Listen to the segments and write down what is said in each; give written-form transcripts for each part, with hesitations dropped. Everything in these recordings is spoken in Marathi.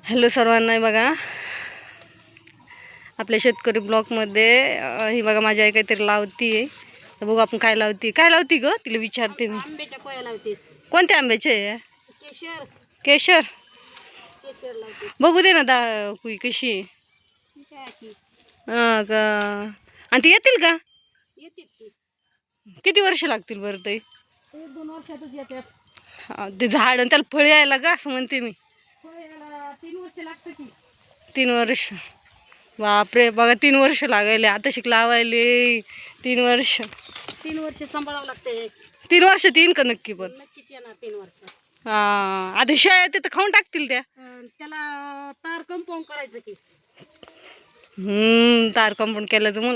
हॅलो सर्वांना, बघा आपल्या शेतकरी ब्लॉकमध्ये ही बघा माझी आई काहीतरी लावती आहे. तर बघू आपण काय लावती ग, तिला विचारते मी. आंब्याच्या कोया लावते. कोणत्या आंब्याचे आहे? केशर. केशर. केशर लावते. बघू दे ना कुई कशी आहे. हां का? आणि ती येतील का? येते. किती वर्ष लागतील बरं ते? 1-2 वर्षातच येतात. हां, ते झाड आणि त्याला फळ यायला का असं म्हणते मी. 3 वर्ष लागतं की. 3 वर्ष? बापरे, बघा 3 वर्ष लागायले. आता लावायले 3 वर्ष. 3 वर्ष सांभाळावं लागते. 3 वर्ष तीन का नक्की? पण नक्कीच येणार 3 वर्ष. हां, आधी शाळा ते तर खाऊन टाकतील त्या. त्याला तार कंपाऊंड करायचं की. तार कंपाऊंड केलं तर मग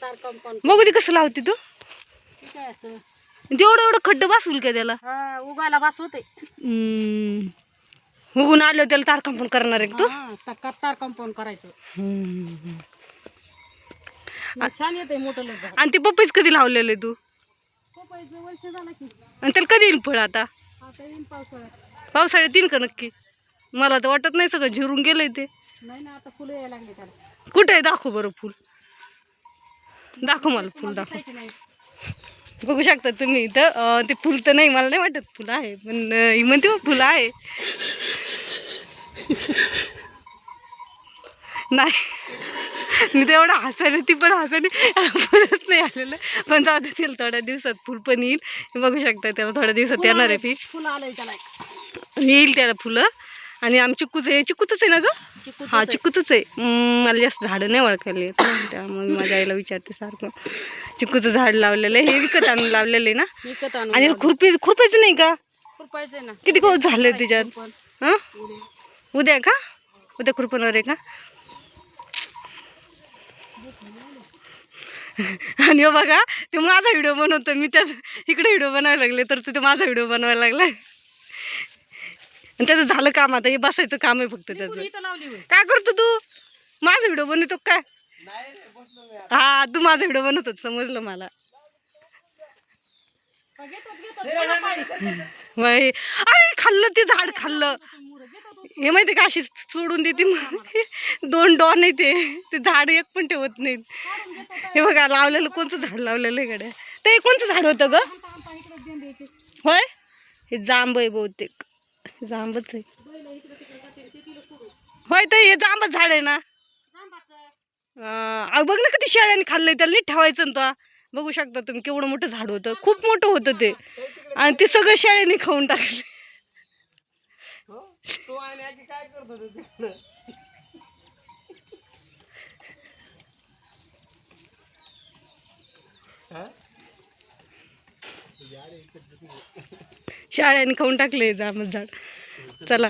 तार कंपाऊंड बघू दे कसं लावते तू. काय असं एवढं खड्डं बसवल का त्याला? उगायला बस होते. उगून आलं त्याला तार कंपाऊंड करणार आहे तू? तार कंपाऊंड करायचं. छान येते मोठं लग्न. आणि ते पपईच कधी लावलेलं तू? पपईचं वर्ष झालं की. आणि त्याला कधी येईल फळ? आता येईन पावसाळ्यात. पावसाळ्यात येईन का नक्की? मला तर वाटत नाही, सगळं झिरून गेलंय ते. नाही ना, आता फुलं यायला लागले त्याला. कुठे आहे? दाखव बरं फुल. दाखव मला फुल, दाखव. बघू शकता तुम्ही इथं. ते फुल तर नाही, मला नाही वाटत फुल आहे, पण ही म्हणते मग फुल आहे. नाही, मी तर एवढं हसायला, ती पण हसायली, फुलच नाही आलेलं. पण जाऊ दे, तिला थोड्या दिवसात फुल पण येईल. बघू शकता, त्याला थोड्या दिवसात येणार आहे. ती फुलं आलंय त्याला. येईल त्याला फुलं. आणि आम चिक्कूच आहे. चिक्कूच आहे ना ग? हा, चिक्कूच आहे. मला जास्त झाडं नाही ओळखायला येत ना, त्यामुळे माझ्या आईला विचारते सारखं. चिक्कूचं झाड लावलेलं आहे. हे विकत आणून लावलेलं आहे ना? विकत आणून. आणि खुरपायचं नाही का? खुरपायचं ना. किती कोस झाले त्याच्यात? हां, उद्या का? उद्या खुरपणवर आहे का? आणि हो बघा, ते माझा व्हिडिओ बनवतो मी, त्यात इकडे व्हिडिओ बनवायला लागले, तर ते माझा व्हिडिओ बनवायला लागलाय. आणि त्याचं झालं काम. आता हे बसायचं काम आहे फक्त त्याचं. काय करतो तू? माझा व्हिडिओ बनवतो काय? हा, तू माझा व्हिडिओ बनवतो, समजलं मला. बाई, अरे खाल्लं ते झाड, खाल्लं. हे माहिती का, अशी सोडून देते. 2 डॉन आहे ते झाड एक पण ठेवत नाहीत. हे बघा, लावलेलं कोणतं झाड लावलेलं आहे गड्या? ते कोणतं झाड होतं ग? होय, हे जांब आहे बहुतेक. जांबच आहे. होय, तर हे जांबच झाड आहे ना? बघ ना, किती शेळ्याने खाल्लंय त्याला. नीट ठेवायचं ना. तो बघू शकता तुम्ही, केवढं मोठं झाड होतं. खूप मोठं होतं ते, आणि ते सगळं शेळ्याने खाऊन टाकले. काय करतो? शाळेने खाऊन टाकले जांभळं झाड. चला,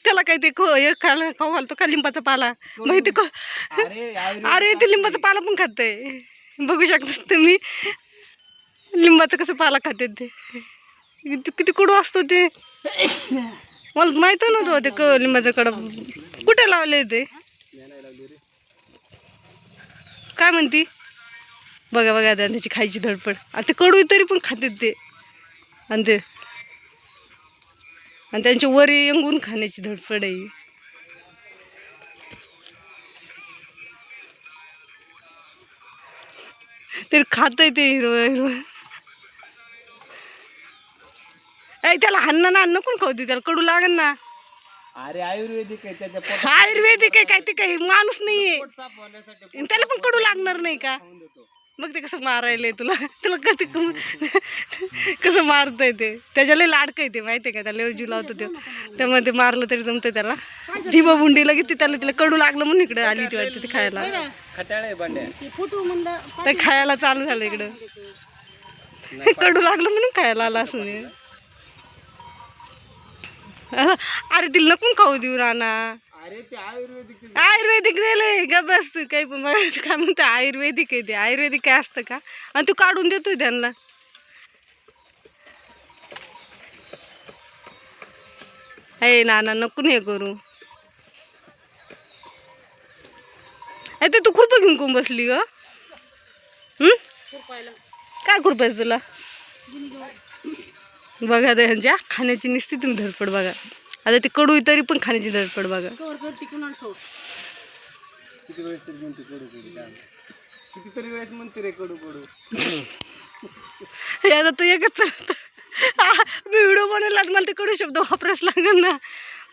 त्याला काय ते खाऊ घालतो का लिंबाचा पाला? माहिती का? अरे, ते लिंबाचा पाला पण खाते. बघू शकता तुम्ही, लिंबाचं कसं पाला खाते ते. किती कडू असतो ते. मला माहित नव्हतं ते लिंबाचं कडं कुठे लावले ते. काय म्हणती? बघा बघा, त्याची खायची धडपड. आता ते कडू तरी पण खाते ते. आणि त्यांच्या वरी येंगून खाण्याची धडपड आहे. तरी खातय ते हिरवं. त्याला हाणणं ना, नको खाऊ दे, त्याला कडू लागन ना. अरे आयुर्वेदिक आहे त्याच्या. आयुर्वेदिक आहे काय? ते काही माणूस नाहीये, त्याला पण कडू लागणार नाही का? बघ ते कसं मारायलंय तुला. कधी कसं मारतय ते. त्याच्याला लाडकं आहे ते, माहितीये का? त्याला जीव लावतो ते, त्यामुळे ते मारलं तरी जमतंय त्याला. दिवा बुंडीला किती तिला कडू लागलं म्हणून इकडे आली ती वाटते ते खायला. ते खायला चालू झालं इकडं. कडू लागलं म्हणून खायला आला असं. अरे, तिला नको खाऊ देऊ राणा. अरे, ते आयुर्वेदिक दिलंय ग, बस तू. काही पण बघायचं काय म्हणतो, आयुर्वेदिक आहे ते. आयुर्वेदिक काय असतं का? आणि तू काढून देतोय त्यांना. अय नाना, नको हे करू. ते तू खुरपं घेऊन कोण बसली ग? काय खुरपायचं तुला? बघा त्यांच्या खाण्याची निस्ती तुम्ही धडपड बघा. आता ते कडू आहे तरी पण खाण्याची धडपड बघा. कवर कर तिकडून ठेव. किती वेळेस तरी म्हणते कडू कडू काय कितीतरी वेळेस म्हणते रे कडू कडू. हे आता तू एकच मी व्हिडिओ बनवला मला ते कडू शब्द वापरायच लागेल ना.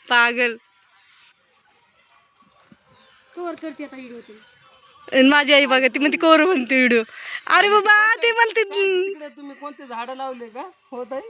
पागल. कवर करते आता व्हिडिओ तुम्ही. आणि माझी आई बघा ती म्हणते कवर म्हणते व्हिडिओ. अरे बाबा ते म्हणते तिकडे तुम्ही कोणते झाडं लावले का होत आहे